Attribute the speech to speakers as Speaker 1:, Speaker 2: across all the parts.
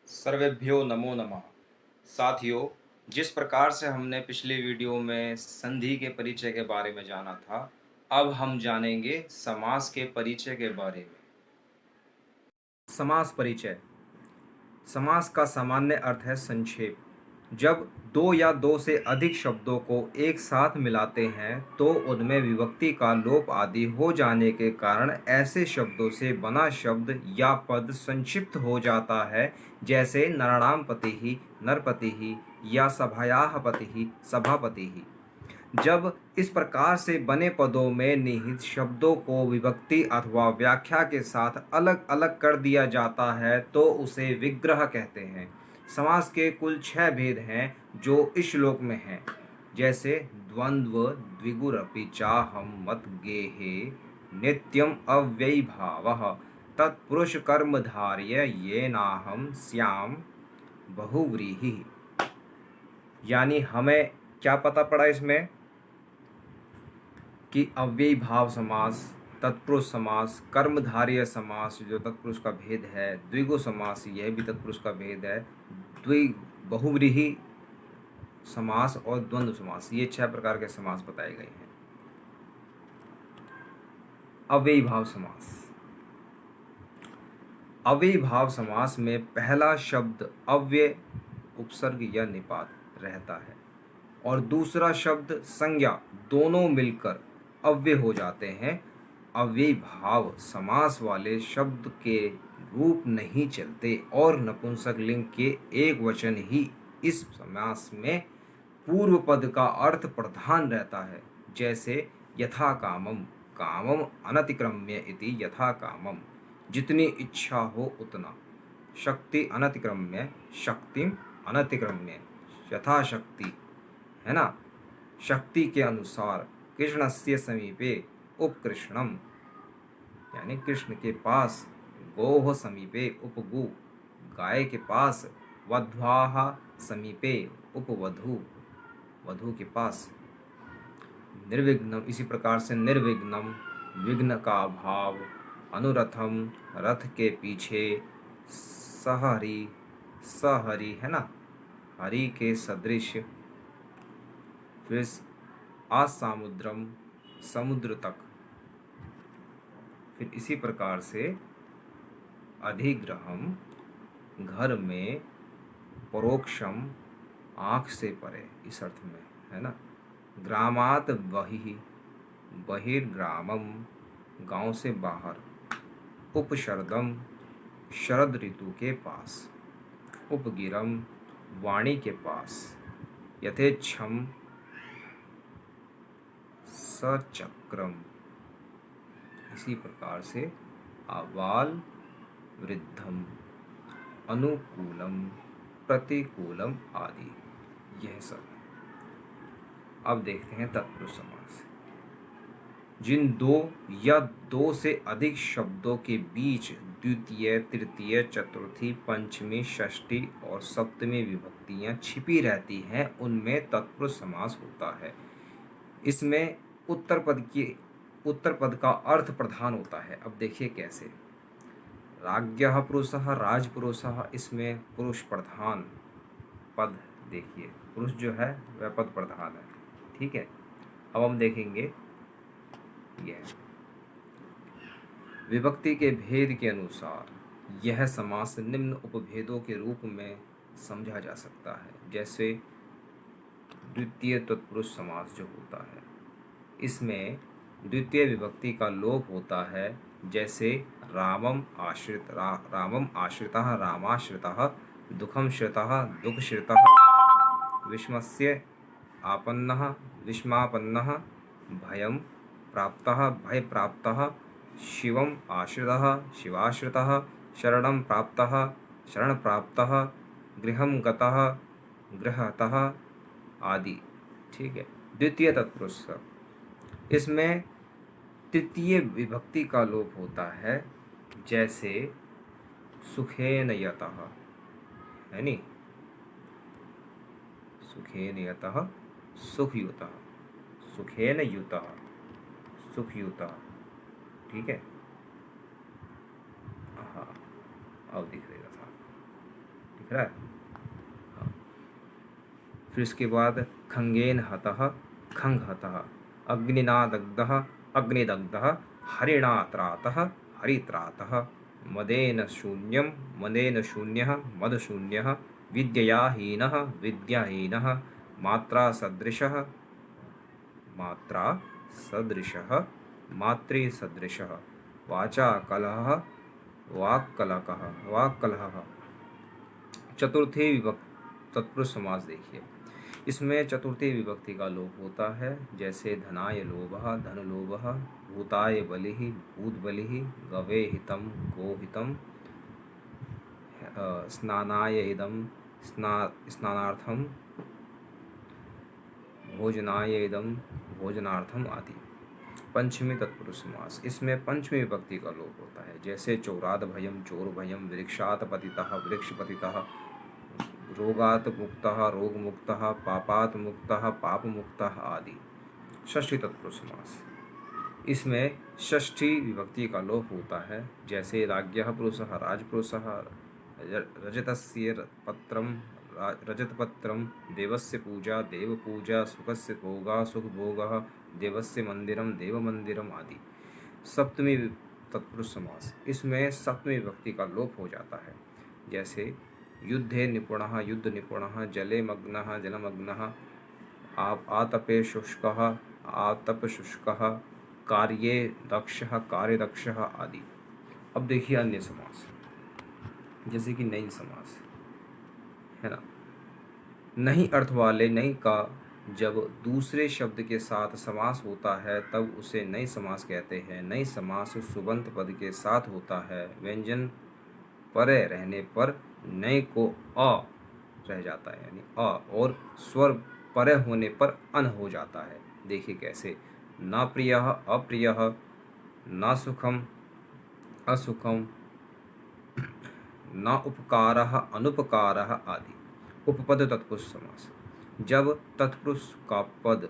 Speaker 1: सर्वेभ्यो नमो नमः। साथियों, जिस प्रकार से हमने पिछली वीडियो में संधि के परिचय के बारे में जाना था, अब हम जानेंगे समास के परिचय के बारे में। समास परिचय। समास का सामान्य अर्थ है संक्षेप। जब दो या दो से अधिक शब्दों को एक साथ मिलाते हैं तो उनमें विभक्ति का लोप आदि हो जाने के कारण ऐसे शब्दों से बना शब्द या पद संक्षिप्त हो जाता है, जैसे नराणाम पतिः नरपतिः या सभायाः पतिः सभापतिः। जब इस प्रकार से बने पदों में निहित शब्दों को विभक्ति अथवा व्याख्या के साथ अलग अलग कर दिया जाता है तो उसे विग्रह कहते हैं। समास के कुल 6 भेद हैं जो इस श्लोक में हैं, जैसे द्वंद्व द्विगुरपि चाहम मत गेहे नित्यम अव्ययीभावः तत्पुरुष कर्मधार्य ये नाहम श्याम बहुव्रीहि। यानी हमें क्या पता पड़ा इसमें कि अव्ययी भाव समास, तत्पुरुष समास, कर्मधारय समास जो तत्पुरुष का भेद है, द्विगु समास यह भी तत्पुरुष का भेद है, बहुव्रीहि समास और द्वंद्व समास, ये 6 प्रकार के समास बताए गए हैं। अव्ययी भाव समास। अव्ययी भाव समास में पहला शब्द अव्यय उपसर्ग या निपात रहता है और दूसरा शब्द संज्ञा दोनों मिलकर अव्यय हो जाते हैं। अव्ययी भाव समास वाले शब्द के रूप नहीं चलते और नपुंसक लिंग के एक वचन ही इस समास में पूर्व पद का अर्थ प्रधान रहता है, जैसे यथा कामम, कामम अनतिक्रम्य इति यथा कामम, जितनी इच्छा हो उतना, शक्ति अनतिक्रम्य, शक्तिम अनतिक्रम्य, यथाशक्ति, है ना, शक्ति के अनुसार, कृष्णस्य समीपे उपकृष्णम, यानी कृष्ण के पास, गोह समीपे उपगु, गाय के पास, वध्वाः समीपे उपवधू, वधू के पास, निर्विघ्नम, इसी प्रकार से निर्विघ्नम, विघ्न का अभाव, अनुरथम, रथ के पीछे, सहरि, सहरि, है ना, हरि के सदृश, फिर आसामुद्रम, समुद्र तक। फिर इसी प्रकार से अधिग्रहम, घर में, परोक्षम, आँख से परे, इस अर्थ में, है ना, ग्रामात बहिः, बहिर्ग्रामम, गांव से बाहर, उपशरदम, शरद ऋतु के पास, उपगिरम, वाणी के पास, यथेच्छम, सचक्रम, इसी प्रकार से आबाल वृद्धम, अनुकूलम, प्रतिकूलम आदि, यह सब। अब देखते हैं तत्पुरुष समास। जिन दो या दो से अधिक शब्दों के बीच द्वितीय, तृतीय, चतुर्थी, पंचमी, षष्ठी और सप्तमी विभक्तियां छिपी रहती हैं उनमें तत्पुरुष समास होता है। इसमें उत्तर पद का अर्थ प्रधान होता है। अब देखिए कैसे। राज्ञः पुरुषः, राजपुरुषः, इसमें पुरुष प्रधान पद, देखिए पुरुष जो है वह पद प्रधान है, ठीक है। अब हम देखेंगे यह विभक्ति के भेद के अनुसार यह समास निम्न उपभेदों के रूप में समझा जा सकता है, जैसे द्वितीय तत्पुरुष समास जो होता है, इसमें द्वितीय विभक्ति का लोप होता है, जैसे रामम आश्रितः रामाश्रितः, दुखम श्रितः दुःखश्रितः, विषमस्य आपन्नः विषमापन्नः, भयं प्राप्तः भयप्राप्तः, शिवम आश्रितः शिवाश्रितः, शरणं प्राप्तः शरणप्राप्तः, गृहं गतः गृहतः आदि, ठीक है। द्वितीय तत्पुरुष, इसमें तृतीय विभक्ति का लोप होता है, जैसे सुखेन यतः, है नी, सुखेन यतः सुखयुतः, सुखेन युतः सुखयुतः, ठीक है। हाँ, अब दिख रहेगा साहब, दिख रहा है? हाँ। फिर उसके बाद खंगेन हतः खंग हतः, अग्निना दग्धः अग्निदग्धः, हरिणा त्रातः हरित्रातः, मदेन शून्यं मदेन शून्यः मदशून्यः, विद्यया हीनः विद्याहीनः, मात्रा सदृशः मात्रा सदृशः मातृसदृशः, वाचा कलहः वाक्कलकः वाक्कलहः। चतुर्थी विभक्ति तत्पुरुष समास देखिए, इसमें चतुर्थी विभक्ति का लोप होता है, जैसे धनाय लोभः धन लोभः, भूताय बलिः भूत बलिः, गवे हितं गो हितं, स्नानाय इदं स्नानार्थम, भोजनाय इदं भोजनार्थम आदि। पंचमी तत्पुरुष समास, इसमें पंचमी विभक्ति का लोप होता है, जैसे चौराद भयम चोर भयम, वृक्षात पतितः वृक्ष पतितः, रोगात मुक्तः रोग मुक्तः, पापात मुक्तः पाप मुक्तः आदि। षष्ठी तत्पुरुष समास, इसमें षष्ठी विभक्ति का लोप होता है, जैसे राज्ञः पुरुषः राजपुरुषः, रजतस्य पत्रम रजतपत्रम, देवस्य पूजा देवपूजा, सुखस्य भोगा सुखभोगः, देवस्य मंदिरम देवमंदिरम आदि। सप्तमी तत्पुरुष समास, इसमें सप्तमी विभक्ति का लोप हो जाता है, जैसे युद्धे निपुणः युद्ध निपुणः, जले मग्नः जलमग्नः, आतपे शुष्कः आतप शुष्कः, कार्ये दक्षः कार्यदक्षः आदि। अब देखिए अन्य समास, जैसे कि नई समास है ना। नहीं अर्थ वाले नहीं का जब दूसरे शब्द के साथ समास होता है तब उसे नई समास कहते हैं। नई समास सुबंत पद के साथ होता है, व्यंजन परे रहने पर नए को अ रह जाता है, यानी अ, और स्वर परे होने पर अन हो जाता है। देखिए कैसे, न प्रियः अप्रियः, न सुखम असुखम, न उपकारः अनुपकारः आदि। उपपद तत्पुरुष समास, जब तत्पुरुष का पद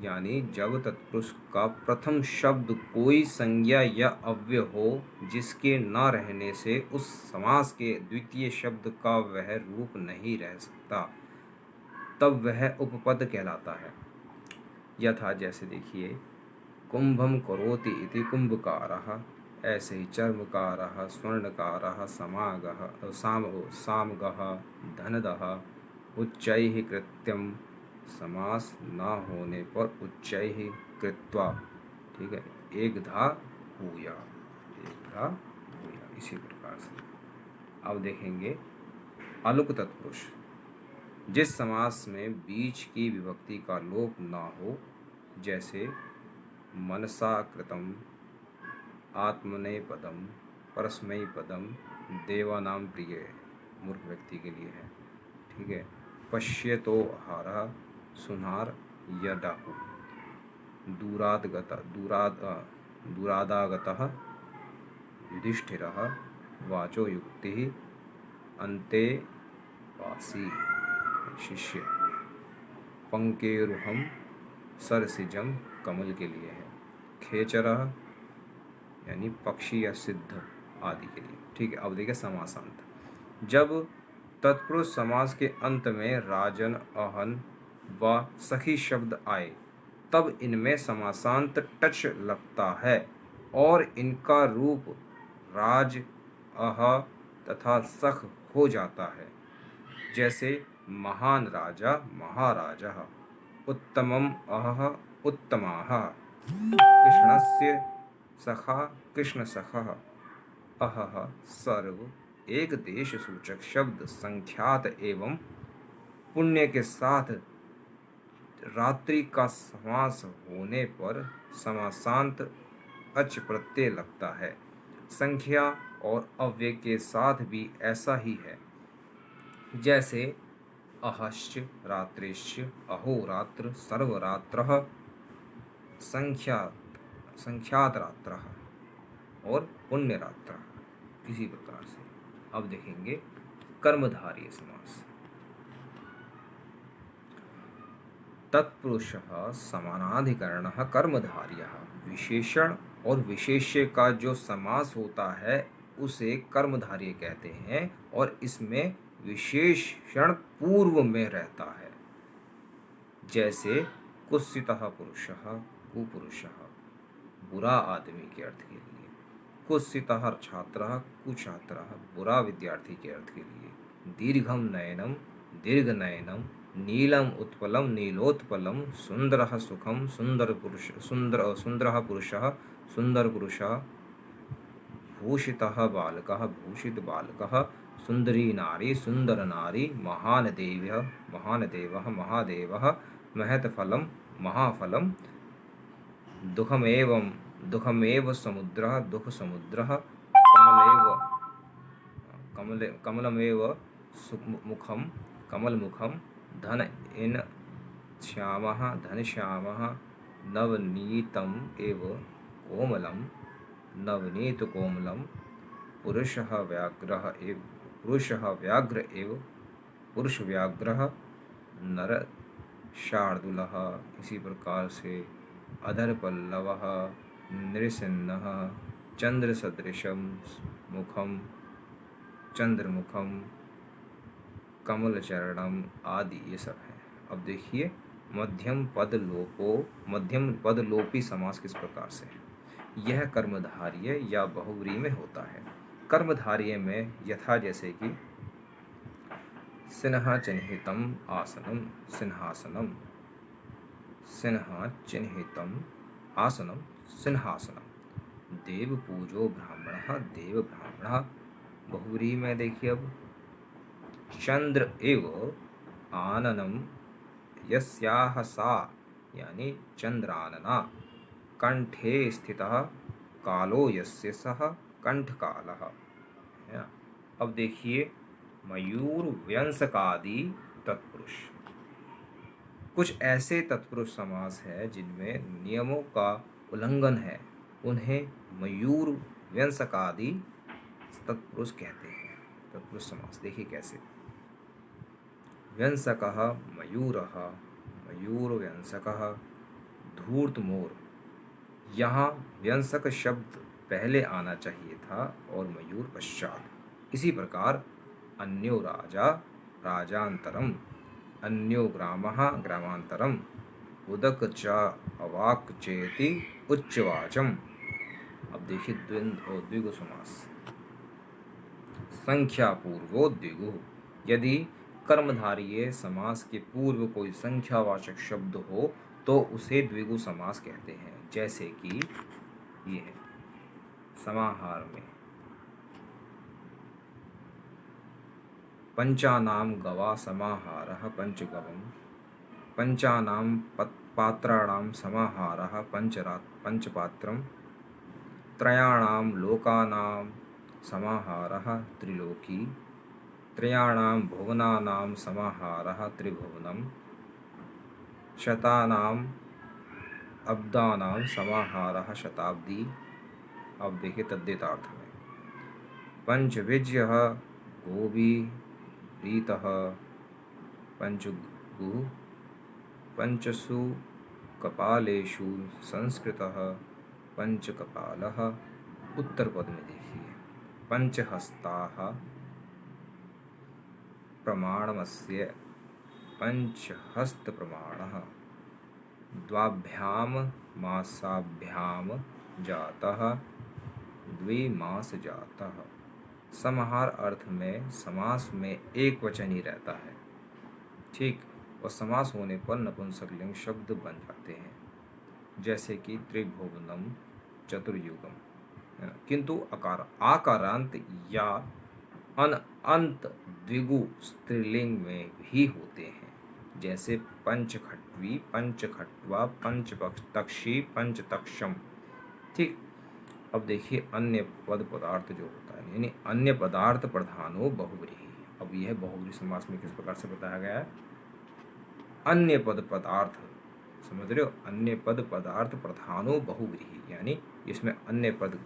Speaker 1: यानी जब तत्पुरुष का प्रथम शब्द कोई संज्ञा या अव्यय हो जिसके न रहने से उस समास के द्वितीय शब्द का वह रूप नहीं रह सकता, तब वह उपपद कहलाता है। यथा जैसे देखिए, कुंभम करोति इति कुंभकारः, ऐसे ही चर्मकारः स्वर्णकारः समागः सामगः धनदः, उच्चैः कृत्यम, समास न होने पर उच्चैः कृत्वा, ठीक है, एकधा भूया एकधा भूया, इसी प्रकार से। अब देखेंगे अलुक तत्पुरुष, जिस समास में बीच की विभक्ति का लोप ना हो, जैसे मनसा कृतम, आत्मनेपदम, परस्मैपदम, देवानाम प्रिय, मूर्ख व्यक्ति के लिए है, ठीक है। पश्यतो आहारः, सुनार या डाकू, दूरादागतः युधिष्ठिरः, वाचो युक्तिः, अन्ते वासी शिष्य, पंकेरुहम सरसिजम, कमल के लिए है, खेचरः यानी पक्षी या सिद्ध आदि के लिए, ठीक है। अब देखिए समासांत, जब तत्पुरुष समास के अंत में राजन अहन व सखी शब्द आए तब इनमें समासांत टच लगता है और इनका रूप राज अह तथा सख हो जाता है, जैसे महान राजा महाराजः, उत्तमम अह उत्तमाः, कृष्णस्य सखा कृष्ण सखः, अहः सर्व एक देश सूचक शब्द संख्यात एवं पुण्य के साथ रात्रि का समास होने पर समासांत अच प्रत्यय लगता है। संख्या और अव्यय के साथ भी ऐसा ही है, जैसे अहश्च रात्रिश्च, अहोरात्र सर्वरात्रः, संख्यात रात्रः और पुण्य रात्रः, इसी प्रकार से। अब देखेंगे कर्मधारय समास, तत्पुरुषः समानाधिकरणः कर्मधार्यः, विशेषण और विशेष्य का जो समास होता है उसे कर्मधारय कहते हैं, और इसमें विशेषण पूर्व में रहता है। जैसे कुत्सितः पुरुषः कुपुरुषः, बुरा आदमी के अर्थ के लिए। कुत्सितः छात्रः कुछात्रः, बुरा विद्यार्थी के अर्थ के लिए। दीर्घम नयनम दीर्घ नयनम, नीलम उत्पलम नीलोत्पलम, सुंदरः सुखम सुंदरः पुरुषः सुंदर पुरुषः, भूषितः बालकः भूषित बालकः, सुंदरी नारी सुंदर नारी, महान देवः महादेवः, महत फलम महाफलम, दुःखमेव समुद्रः दुःख समुद्रः, कमलमेव मुखम कमलमुखम, धन श्यामः नवनीतम एव कोमलम नवनीत कोमलम, पुरुषः व्याघ्र एव पुरुष व्याघ्रः, नर शार्दूलः। इसी प्रकार से अधर पल्लवः, नृसिंहः, चंद्र सदृशम मुखम चंद्रमुखम, कमल चरणम आदि ये सब है। अब देखिए मध्यम पद लोपी समास किस प्रकार से है। यह कर्मधारय या बहुव्रीहि में होता है। कर्मधारय में यथा जैसे कि सिन्हा चिन्हितम आसनम सिंहासनम, सिन्हा चिन्हितम आसनम सिंहासनम, देव पूजो ब्राह्मणः देव ब्राह्मणः। बहुव्रीहि में देखिए अब चंद्र एव आननम यस्याह सा, यानी चंद्रानना, कंठे स्थितः कालो यस्य सः कंठकालः। अब देखिए मयूर व्यंसकादि तत्पुरुष, कुछ ऐसे तत्पुरुष समास है जिनमें नियमों का उल्लंघन है, उन्हें मयूर व्यंसकादि तत्पुरुष कहते हैं। तत्पुरुष समास देखिए कैसे। व्यंसकः मयूरः मयूरव्यंसकः, धूर्त मोर। यहाँ व्यंसक शब्द पहले आना चाहिए था और मयूर पश्चात। इसी प्रकार अन्यो राजा राजांतरम, अन्यो ग्रामः ग्रामांतरम, उदक च अवाक चेति उच्चवाचम। अब देखिए द्विगु समास। संख्या पूर्वो द्विगु, यदि कर्मधारय समास के पूर्व कोई संख्यावाचक शब्द हो तो उसे द्विगु समास कहते हैं। जैसे कि ये है समाहार में पंचानाम गवा समाहारः पंचगवम, पंचानाम पात्राणाम समाहारः पंचपात्रम, त्रयाणाम लोकानाम समाहारः त्रिलोकी, त्रयाणाम भुवनानाम समाहारः त्रिभुवनम, शतानाम अब्दानाम समाहारः शताब्दी। अब देखिए तद्धितार्थ में पंचविज्यः गोभी रीतः, पंचगु पंचसु कपालेषु संस्कृतः पंचकपालः। उत्तर पद में देखिए पंचहस्ताः प्रमाणमस्य पंचहस्त प्रमाणः, द्वाभ्याम मासाभ्याम जातः द्विमास जातः। समाहार अर्थ में समास में एक वचन ही रहता है, ठीक, और समास होने पर नपुंसकलिंग शब्द बन जाते हैं। जैसे कि त्रिभुवनम चतुर्युगम, किंतु आकारांत या अंत द्विगु स्त्रीलिंग में भी होते हैं। जैसे पंचखट्वी पंचखट्वा पंचतक्षी पंचतक्षम, ठीक। अब देखिए अन्य पद पदार्थ जो होता है, यानी अन्य पदार्थ प्रधानो बहुव्रीहि। अब यह बहुव्रीहि समास में किस प्रकार से बताया गया है। अन्य पद पदार्थ, समझ रहे हो, अन्य पद पदार्थ प्रधानो बहुव्रीहि, यानी इसमें अन्य पद,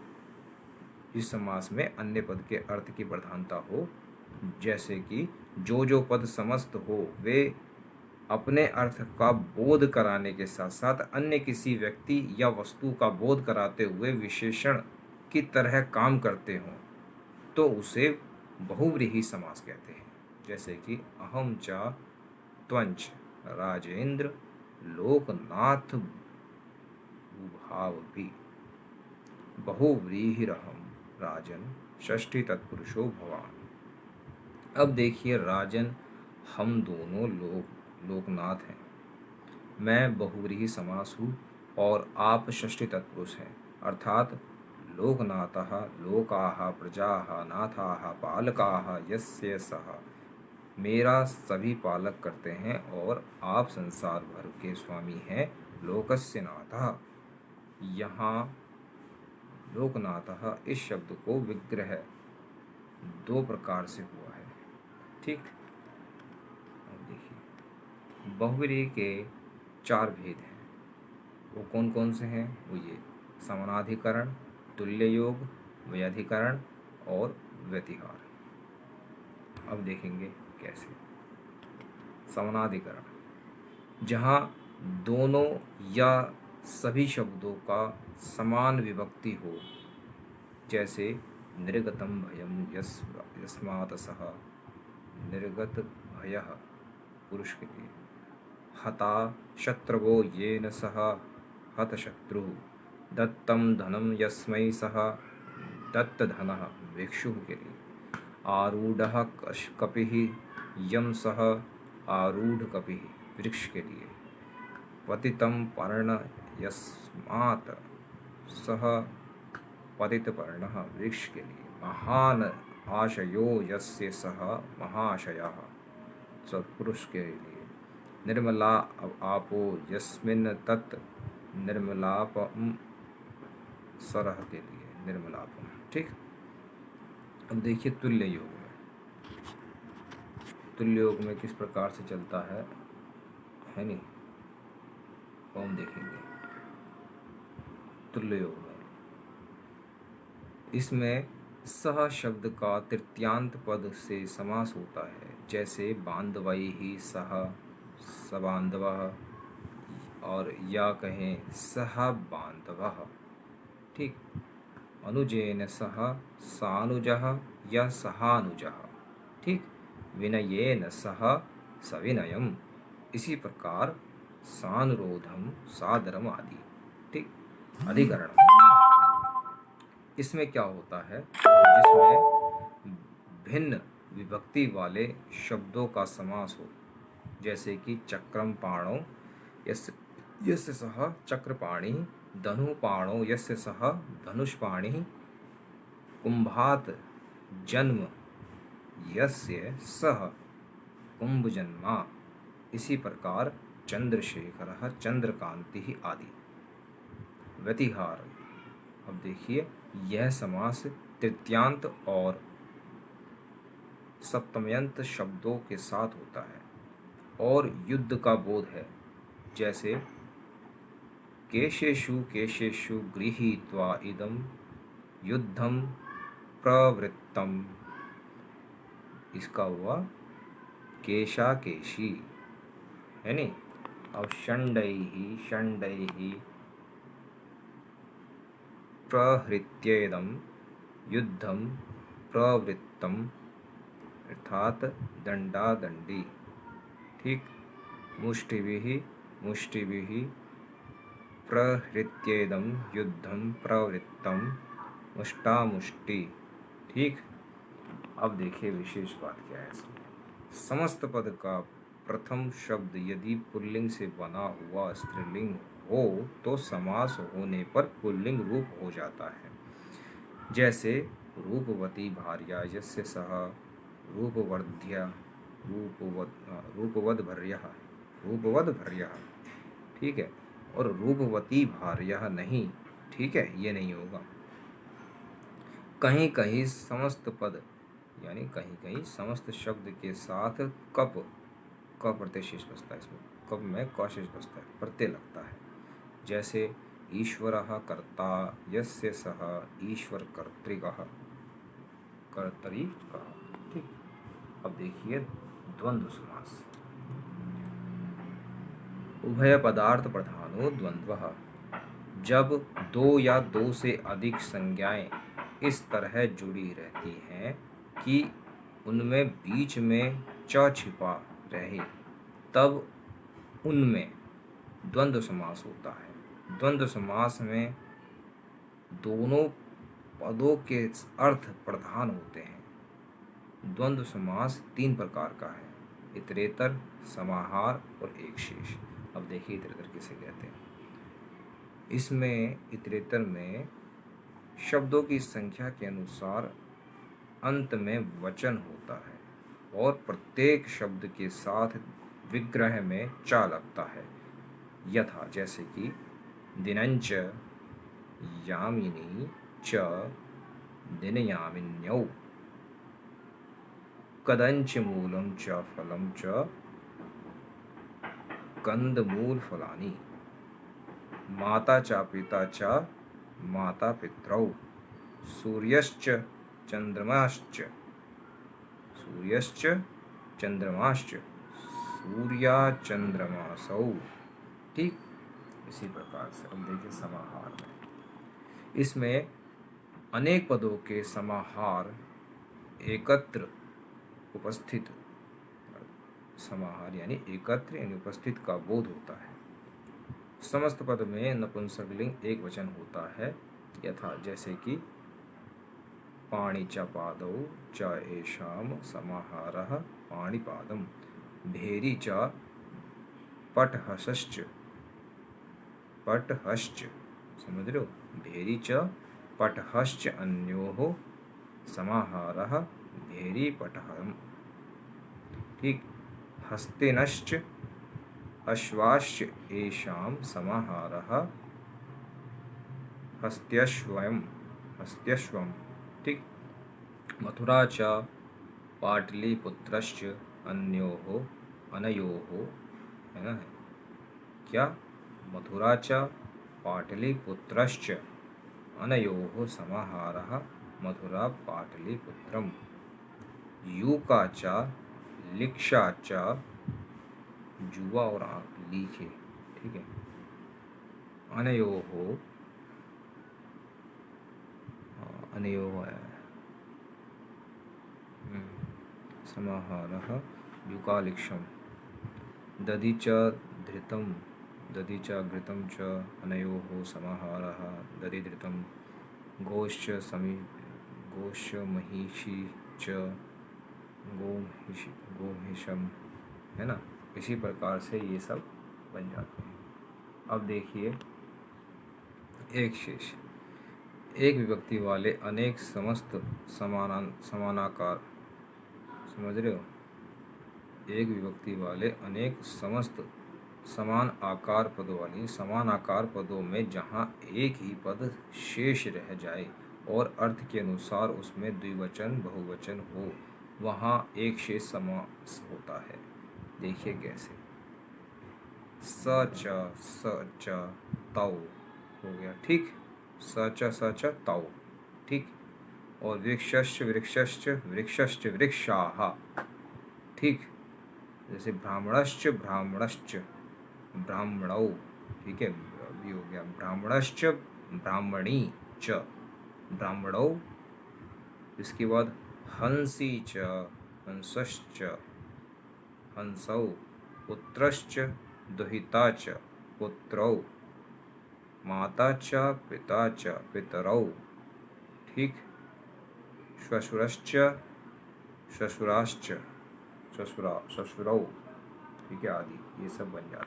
Speaker 1: इस समास में अन्य पद के अर्थ की प्रधानता हो। जैसे कि जो पद समस्त हो वे अपने अर्थ का बोध कराने के साथ साथ अन्य किसी व्यक्ति या वस्तु का बोध कराते हुए विशेषण की तरह काम करते हों तो उसे बहुव्रीहि समास कहते हैं। जैसे कि अहम च त्वंच राजेंद्र लोकनाथ भूभाव भी बहुव्रीहिरहम राजन षष्ठी तत्पुरुषो भवान। अब देखिए राजन, हम दोनों लोकनाथ हैं। मैं बहुव्रीहि समास हूँ और आप षष्ठी तत्पुरुष हैं, अर्थात लोकनाथः लोकाः प्रजाः नाथाः पालकाः यस्य सः। मेरा सभी पालक करते हैं और आप संसार भर के स्वामी हैं। लोकस्य नाथः, यहाँ लोकनाथः इस शब्द को विग्रह दो प्रकार से हुआ है। ठीक, अब देखिए बहुव्रीहि के चार भेद हैं। वो कौन कौन से हैं? वो ये समानाधिकरण, तुल्य योग, व्यधिकरण और व्यतिहार। अब देखेंगे कैसे। समानाधिकरण, जहाँ दोनों या सभी शब्दों का समान विभक्ति हो, जैसे निर्गतम भयम यस्मात् सः, निर्गत भयः पुरुष के लिए। हता शत्रवो येन सह हतशत्रुः, दत्तम धनम यस्मै सह दत्तधनः भिक्षुः के लिए। आरूढ़ः कपिः यम सह आरूढ़ कपिः वृक्ष के लिए। पतितं पर्ण यस्मात् सह पतितपर्णः वृक्ष के लिए। महान आशयो यस्य सह महाशयः सत्पुरुष के लिए। निर्मला आपो यस्मिन् तत् निर्मलापम सरह के लिए, निर्मलापम। ठीक, अब देखिए तुल्य योग में। तुल्य योग में किस प्रकार से चलता है नहीं, हम देखेंगे। तुल्य योग में इसमें सह शब्द का तृतीयांत पद से समास होता है, जैसे बांधवैहि सह सबांधवः, और या कहें सह बांधवः। ठीक, अनुजेन सह सानुजः या सहानुजः। ठीक, विनयेन सह सविनयम, इसी प्रकार सानुरोधम सादरम आदि। ठीक, अधिकरण, इसमें क्या होता है, जिसमें भिन्न विभक्ति वाले शब्दों का समास हो, जैसे कि चक्रम पाणो यस्य सह चक्रपाणि, धनुपाणो यस्य सह धनुष्पाणि, कुंभात जन्म यस्य सह कुंभजन्मा, इसी प्रकार चंद्रशेखरः चंद्रकांति आदि। व्यतिहार, अब देखिए यह समास तृतीयांत और सप्तम्यंत शब्दों के साथ होता है और युद्ध का बोध है, जैसे केशेषु केशेषु गृहीत्वा इदं युद्धं प्रवृत्तम, इसका हुआ केशा केशी, है नहीं। अब षण्डैहि षण्डैहि प्रहृत्येदं युद्धं प्रवृत्तम, अर्थात दंडादंडी। ठीक, मुष्टिभिः मुष्टिभिः प्रहृत्येदं युद्धं प्रवृत्तम, मुष्टामुष्टि। ठीक, अब देखिए विशेष बात क्या है इसमें। समस्त पद का प्रथम शब्द यदि पुल्लिंग से बना हुआ स्त्रीलिंग हो तो समास होने पर पुल्लिंग रूप हो जाता है, जैसे रूपवती भार्या यस्य सह रूपवर्ध्या रूपवद्भर्यः रूपवद्भर्यः। ठीक है, और रूपवती भार्या नहीं। ठीक है, ये नहीं होगा। कहीं कहीं समस्त पद यानी कहीं कहीं समस्त शब्द के साथ कप का प्रत्यय शेष बसता है। इसमें कप में क शेष बसता है, प्रत्यय लगता है, जैसे ईश्वरः कर्ता यस्य सह ईश्वर कर्तृकः कर्तरिकः। ठीक, अब देखिए द्वंद्व समास। उभय पदार्थ प्रधानो द्वंद्वः, जब दो या दो से अधिक संज्ञाएं इस तरह जुड़ी रहती हैं कि उनमें बीच में च छिपा रहे, तब उनमें द्वंद्व समास होता है। द्वंद्व समास में दोनों पदों के अर्थ प्रधान होते हैं। द्वंद्व समास 3 प्रकार का है, इतरेतर, समाहार और एक शेष। अब देखिए इतरेतर किसे कहते हैं। इसमें इतरेतर में शब्दों की संख्या के अनुसार अंत में वचन होता है और प्रत्येक शब्द के साथ विग्रह में च लगता है। यथा जैसे कि दिनंच, यामिनी च, दिनयामिन्यौ, कदंच मूलं च फलं च, कंदमूल फलानि, माता च पिता च, माता पितरौ, सूर्यश्च चंद्रमाश्च, सूर्यश्च चंद्रमाश्च, सूर्या चंद्रमासौ। ठीक इसी प्रकार से अब देखिए समाहार में, इसमें अनेक पदों के समाहार एकत्र उपस्थित, समाहार यानी एकत्र यानी उपस्थित का बोध होता है। समस्त पद में नपुंसकलिंग एक वचन होता है। यथा जैसे कि पाणि च पादौ च एषां समाहारः पाणिपादं, भेरी च पटहसश्च, पटहश्च, समझ रहे हो, भेरी च पटहश्च अन्योः समाहारः भेरी पटहम्। ठीक, हस्तिनश्च अश्वाश्च येषां समाहारः हस्त्यश्वम्, हस्त्यश्वम्। ठीक, मथुरा च पाटलिपुत्रश्च अन्योः अनयोः, है ना, क्या, मथुरा च पाटलिपुत्रश्च अनयोः समाहारः मथुरा पाटलिपुत्रम्। यूका च लिक्षा च, जुआ और लीखे। ठीक है, अनयोः, अनयोः समाहारः युकालिक्षम। दधि च धृतं, दधि च घृतं च अनयोः समाहारः दधिधृतं। गोश्च समी, गोश्च महिषी च गोहिषम, है ना। इसी प्रकार से ये सब बन जाते हैं। अब देखिए एक शेष, एक विभक्ति वाले अनेक समस्त समानाकार, समझ रहे हो, एक विभक्ति वाले अनेक समस्त समान आकार पदों वाली समान आकार पदों में जहाँ एक ही पद शेष रह जाए और अर्थ के अनुसार उसमें द्विवचन बहुवचन हो, वहाँ एक शेष समास होता है। देखिए कैसे, स च तौ हो गया। ठीक, स च तौ। ठीक, और वृक्षश्च वृक्षश्च वृक्षश्च वृक्षाः। ठीक, जैसे ब्राह्मणश्च ब्राह्मणश्च ब्राह्मणौ। ठीक है, अभी हो गया ब्राह्मणश्च ब्राह्मणी च ब्राह्मणौ। इसके बाद हंसी च हंसश्च हंसौ, पुत्रश्च दुहिता च पुत्रौ, माता च पिता च पितरौ। ठीक, श्वशुरश्च श्वशुराश्च श्वशुरौ। ठीक है, आदि ये सब बन जाते हैं।